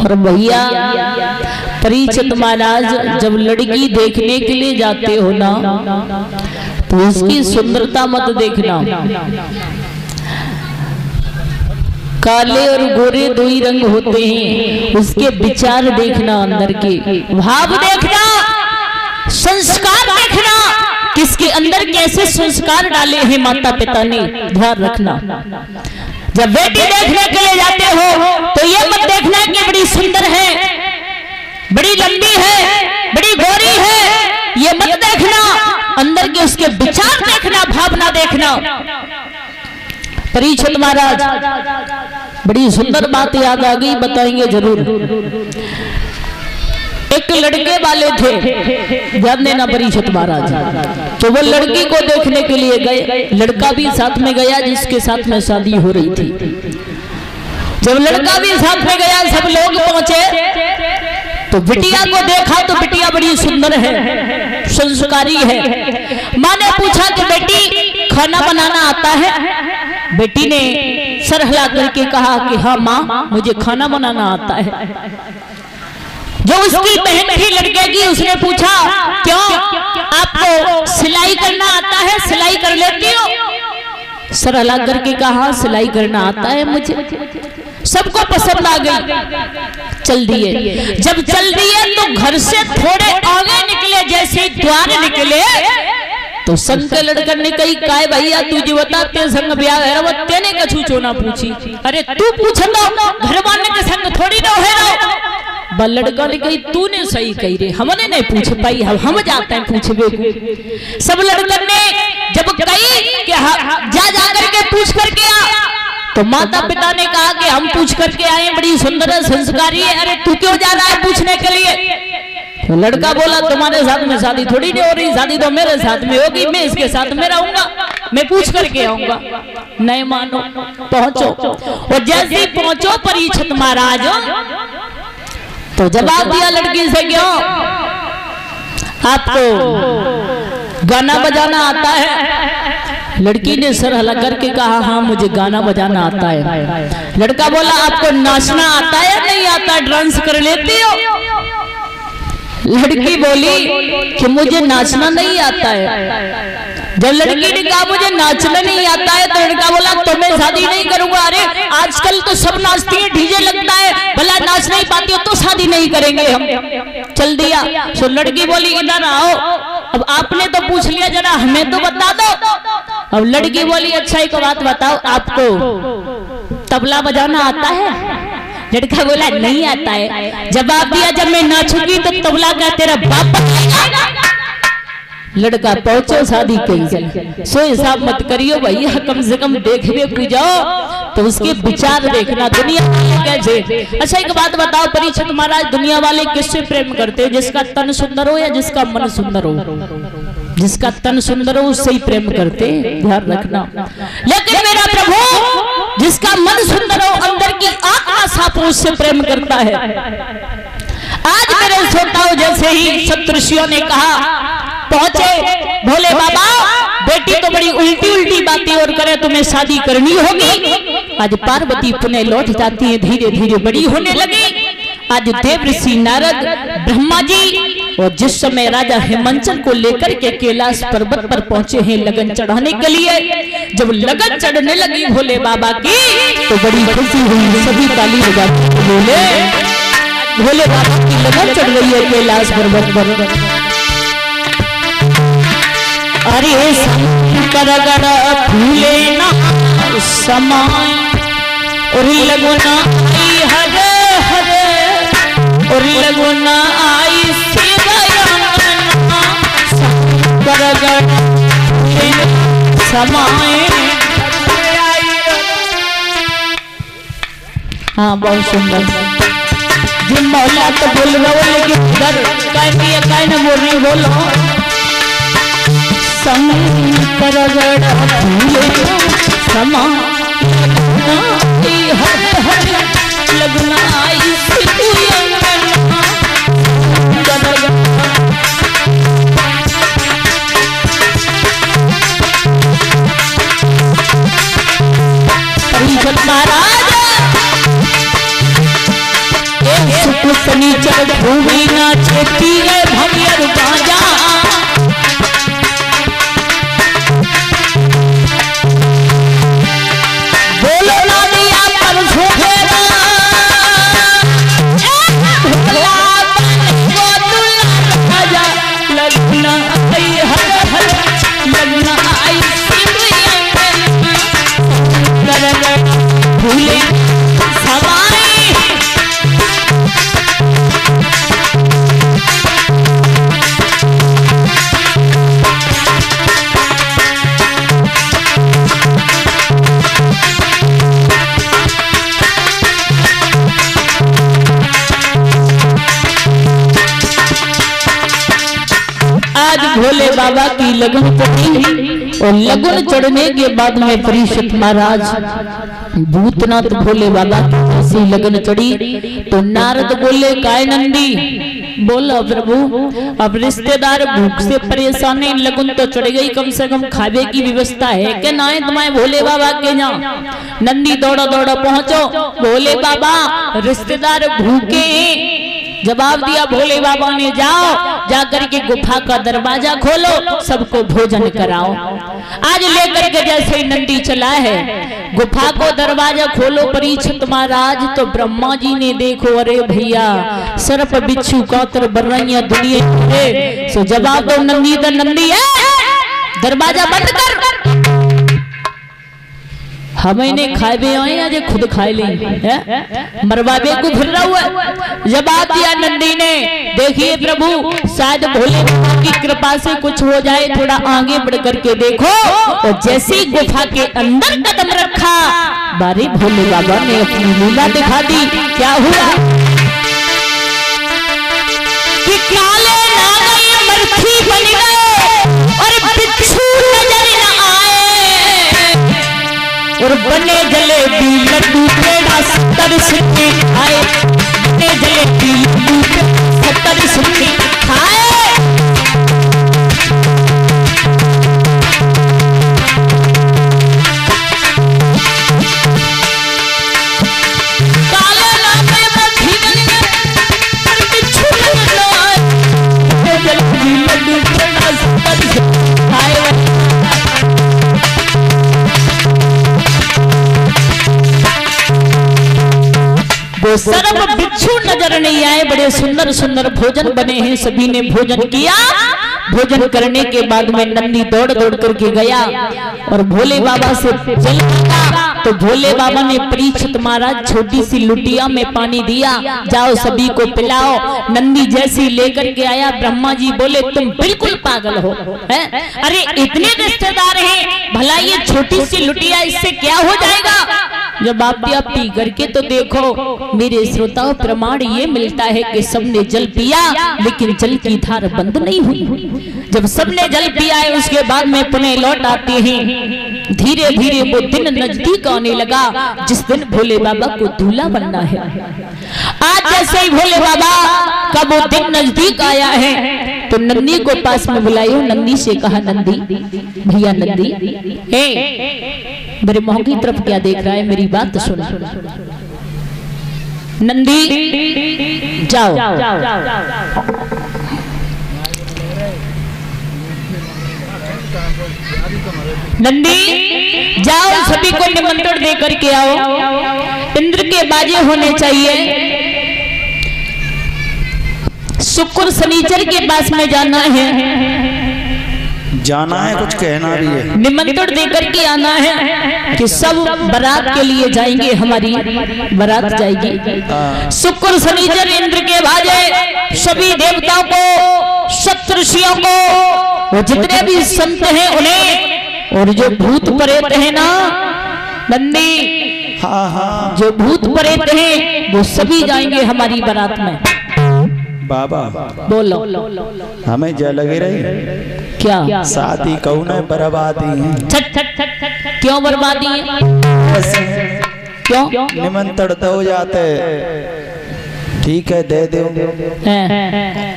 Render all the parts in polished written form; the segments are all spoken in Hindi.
और भैया परीक्षित महाराज जब लड़की देखने के लिए जाते हो ना तो उसकी सुंदरता मत देखना। काले और गोरे दो ही रंग होते हैं, उसके विचार देखना, अंदर के भाव देखना, संस्कार देखना, किसके अंदर कैसे संस्कार डाले हैं माता पिता ने, ध्यान रखना। जब बेटी देखने के लिए जाते हो तो ये मत देखना कि बड़ी सुंदर है, बड़ी लंबी है, बड़ी गोरी है, ये मत देखना। अंदर के उसके विचार देखना, भावना देखना। परीक्षित महाराज बड़ी सुंदर बात याद आ गई, बताएंगे जरूर। एक लड़के वाले थे, ध्यान देना परीक्षित महाराज, तो वो लड़की को देखने के लिए गए, लड़का भी साथ में गया जिसके साथ में शादी हो रही थी। जब लड़का भी साथ में गया, सब लोग पहुंचे तो बिटिया को देखा तो बिटिया बड़ी सुंदर है, संस्कारी है। माँ ने पूछा कि बेटी खाना बनाना आता है? बेटी ने सर हिला करके कहा कि हाँ माँ, मुझे खाना बनाना आता है। जो उसकी बहन थी लड़के की, उसने पूछा क्यों, आपको सिलाई करना आता है, सिलाई कर लेती हो? सर हिला करके कहा सिलाई करना आता है मुझे। सबको पसंद आ गई, चल दिए। जब चल दिए तो घर से थोड़े आगे निकले, जैसे द्वार निकले तो संग के लड़कन ने कही काय भैया तुझे बताते संग ब्याह है, वो तेने कछु चोना पूछी। अरे तू पूछ लो, घर वाले के संग थोड़ी ना है। लड़का ने कही तूने सही कही रे, हमने नहीं पूछ पाई, हम जाते हैं पूछबे को। सब लड़कन ने जब कही कि जा करके पूछ करके आ, तो माता पिता ने कहा कि हम पूछ करके आए, बड़ी सुंदर संस्कारी है। अरे तू क्यों जा रहा है पूछने के लिए? तो लड़का बोला तुम्हारे साथ में शादी थोड़ी नहीं हो रही, शादी तो मेरे साथ में होगी, मैं इसके साथ में रहूंगा, मैं पूछ करके आऊंगा। नहीं मानो, पहुंचो। और जैसे ही पहुंचो परीक्षित महाराज तो जवाब दिया लड़की से, क्यों आपको गाना बजाना आता है? लड़की ने सर हिला करके कहा हाँ मुझे गाना बजाना आता है। लड़का बोला आपको नाचना आता है या नहीं आता, डांस कर लेती हो? लड़की बोली कि मुझे नाचना नहीं आता है। जब लड़की ने कहा मुझे नाचना नहीं आता है तो लड़का बोला तो मैं शादी नहीं करूंगा। अरे आजकल तो सब नाचती है, डीजे लगता है, भला नाच नहीं पाती हो तो शादी नहीं करेंगे हम। चल दिया। तो लड़की बोली इधर आओ, अब आपने तो पूछ लिया, जरा हमें तो बता दो। अब लड़की बोली अच्छा एक बात बताओ, आपको तबला बजाना आता है? लड़का बोला नहीं आता है। जवाब दिया जब मैं नाचूंगी तो तबला का तेरा बाप बजाएगा। लड़का पहुंचो शादी कही, सो हिसाब मत करियो भैया, कम से कम देखने को जाओ तो उसके विचार देखना, दुनिया कैसे। अच्छा एक बात बताओ परीक्षित महाराज, दुनिया वाले किससे प्रेम करते हैं? जिसका तन सुंदर हो या जिसका मन सुंदर हो? जिसका तन सुंदर हो उससे ही प्रेम करते, ध्यान रखना। लेकिन मेरा प्रभु जिसका मन सुंदर हो, अंदर की आत्मा साफ हो, उससे प्रेम करता है। आज मेरे श्रोताओं जैसे ही सप्तऋषियों ने कहा, पहुंचे भोले बाबा, बेटी तो बड़ी उल्टी उल्टी बातें और करे, तुम्हें शादी करनी होगी। आज पार्वती पुनः लौट जाती है, धीरे धीरे बड़ी होने लगी। आज देव ऋषि नारद, ब्रह्मा जी और जिस समय राजा हिमांचल को लेकर के कैलाश पर्वत पर पहुंचे हैं लगन चढ़ाने के लिए, जब लगन चढ़ने लगी भोले बाबा की तो बड़ी खुशी हुई, सभी ताली बजाते बोले भोले बाबा की लगन चढ़ रही है कैलाश पर्वत पर। अरे शंकर गण फूले ना समाय और लगुना आई हरे हरे और लगुना आई शंकर गण समाय। हाँ बहुत सुंदर जी। मौला तो बोल रहा हो लेकिन इधर कहीं न बोल रही, बोलो शंकर गण फूले समा हर हर लगना आई परीक्षित महाराज सुख शनिचर भूमि नाचे पीले भंगियर बाजा बोलो ना दिया पर झूठेगा लगना आई हर हर लगना आई भूले सवाई आज भोले बाबा की लगन चढ़ी और लगन चढ़ने के बाद में परीक्षित महाराज भूतनाथ भोले बाबा की लगन चढ़ी तो नारद बोले काय नंदी बोलो प्रभु अब रिश्तेदार भूख से परेशान है लगन तो चढ़ गई कम से कम खावे की व्यवस्था है कि ना है तुम्हारे भोले बाबा के यहाँ। नंदी दौड़ा दौड़ा पहुंचो भोले बाबा रिश्तेदार भूखे जवाब दिया भोले बाबा ने जाओ जाकर के गुफा का दरवाजा खोलो सबको भोजन कराओ। आज लेकर के जैसे नंदी चला है गुफा को दरवाजा खोलो परीक्षित महाराज तो ब्रह्मा जी ने देखो अरे भैया सर्प बिच्छू कातर बर्रैया दुनिया सो जवाब दो नंदी तो नंदी है दरवाजा बंद कर हमें ने खाए भी आए आज खुद खाए लेंगे मरवाबे को फिर रहा हुआ। जवाब दिया नंदी ने देखिए प्रभु शायद भोले की कृपा से कुछ हो जाए थोड़ा आगे बढ़ करके देखो और जैसे ही गुफा के अंदर कदम रखा बारी भोले बाबा ने अपनी लीला दिखा दी। क्या हुआ कि काले नाग मरथी बन गए और बिच्छू नजर न आए और बने जलेबी लड्डू पेड़ा 70 सिक्के खाए बने जलेबी लड्डू 70 सिक्के खाए। काले नाग मरथी बन गए और बिच्छू नजर न आए बने जलेबी लड्डू पेड़ा 70 सिक्के खाए। वो सर्प बिच्छू नजर नहीं आए बड़े सुंदर सुंदर भोजन बने हैं सभी ने भोजन किया। भोजन करने के बाद में नंदी दौड़ दौड़ करके गया और भोले बाबा से जल मांगा तो भोले बाबा ने परीक्षित महाराज छोटी सी लुटिया में पानी दिया जाओ सभी को पिलाओ। नंदी जैसी लेकर के आया ब्रह्मा जी बोले तुम बिल्कुल पागल हो है? अरे इतने रिश्तेदार हैं भला ये छोटी सी लुटिया इससे क्या हो जाएगा। जब आप पी करके तो देखो मेरे श्रोताओं प्रमाण ये मिलता है कि सबने जल पिया लेकिन जल की धार बंद नहीं हुई। जब सबने जल पिया है उसके बाद में पुनः लौट आते हैं धीरे धीरे वो दिन नजदीक आने लगा जिस दिन भोले बाबा को दूल्हा बनना है। आज जैसे ही भोले बाबा का वो दिन नजदीक आया है तो नंदी को पास में बुलायो। नंदी से कहा नंदी भैया नंदी हे मेरे मुंह की तरफ क्या देख रहा है मेरी बात सुन। नंदी जाओ नंदी जाओ सभी को निमंत्रण दे करके आओ। इंद्र के बाजे होने चाहिए। शुक्र शनिचर के पास में जाना है कुछ कहना भी है निमंत्रण देकर के आना है कि सब बारात के लिए जाएंगे हमारी बारात जाएगी। शुक्र शनिचर इंद्र के बाजे सभी देवताओं को सप्तऋषियों को वो जितने भी संत हैं उन्हें और जो भूत प्रेत हैं ना नंदी हाँ जो भूत प्रेत हैं वो सभी जाएंगे हमारी बारात में। बाबा बोलो हमें जय लगे रही क्या शादी कहूँ न बर्बादी है। क्यों बर्बादी है क्यों निमंत्रण तो हो जाते ठीक है दे दो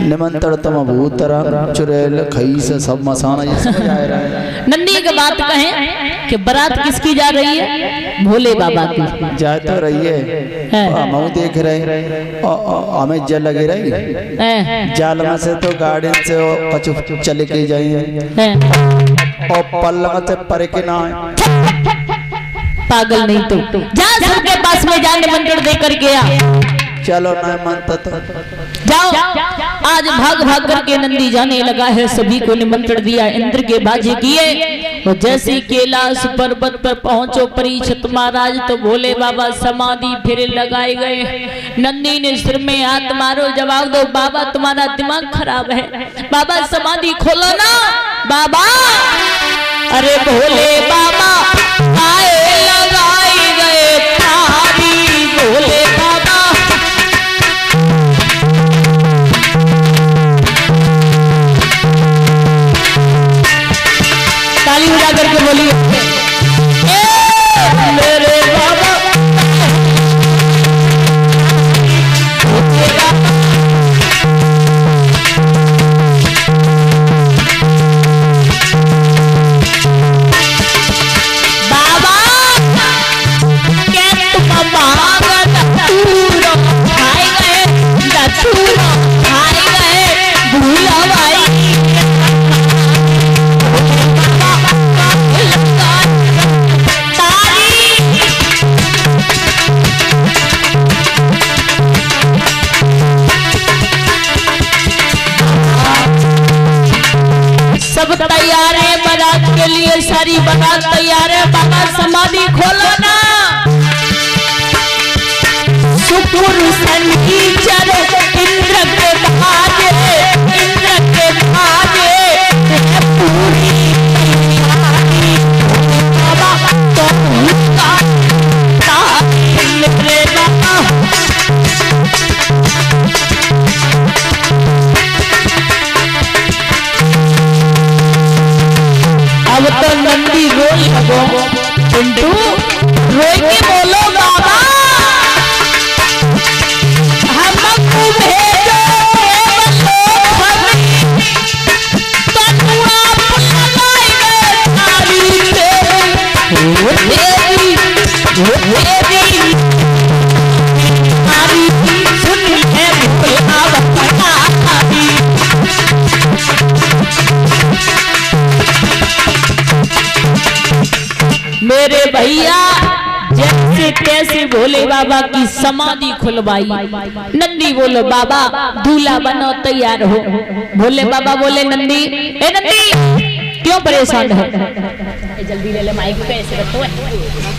निमंत्रण तम भूतरा चुड़ैल खई से सब मसाना ये समझ आ रहा है। नंदी की बात कहें कि बारात किसकी जा रही है? भोले बाबा की जा तो रही है, हम देख रहे हमें जल लगे रही जाल में से तो गाड़ी से पचु चले के जाए और पल्लंग से पर के ना पागल नहीं तो जा सबके पास में जा निमंत्रण दे कर गया। चलो ना मानता तो जाओ। आज भाग भाग करके नंदी जाने लगा है, सभी को निमंत्रण दिया, इंद्र के बाजे किए और जैसे कैलाश पर्वत पर पहुंचो परीक्षित महाराज तो भोले बाबा समाधि फिर लगाए गए। नंदी ने सिर में हाथ मारो, जवाब दो बाबा तुम्हारा दिमाग खराब है, बाबा समाधि खोलो ना बाबा। अरे भोले बाबा आए लगाए गए थारी, भोले बाबा ताली बजा करके बोलिए मेरे बाबा। सब तैयार है बारात के लिए, सारी बारात तैयार है, बाबा समाधि खोलो ना। सुपुर सनीचर इंद्र के भाजे, इंद्र के भाजे पूरी तैयारी, बाबा तो उसका मेरे बाबा। अब तो नंदी रोई लगो, पिंटू रोई के बोलो बाबा हमको भेजो मेरे भैया जैसे कैसे भोले बाबा की समाधि खुलवाई। नंदी बोलो बाबा दूल्हा बनो तैयार हो। भोले बाबा बोले नंदी ए नंदी क्यों परेशान है? जल्दी ले ले माइक पे ऐसे रखो है।